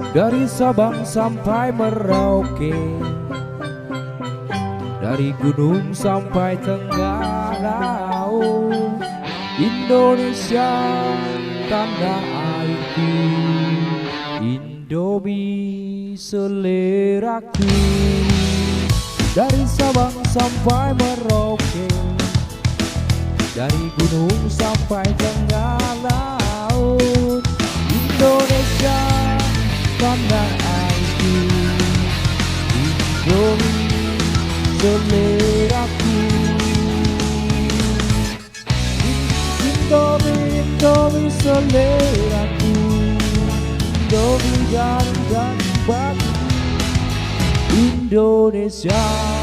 Dari Sabang sampai Merauke, dari gunung sampai tengah laut, Indonesia tanah airku, Indomie seleraku. Dari Sabang sampai Merauke, dari gunung sampai tengah laut, Indonesia tanah airku, Indomie seleraku. Indomie, Indomie seleraku, Indomie dan bagi Indonesia.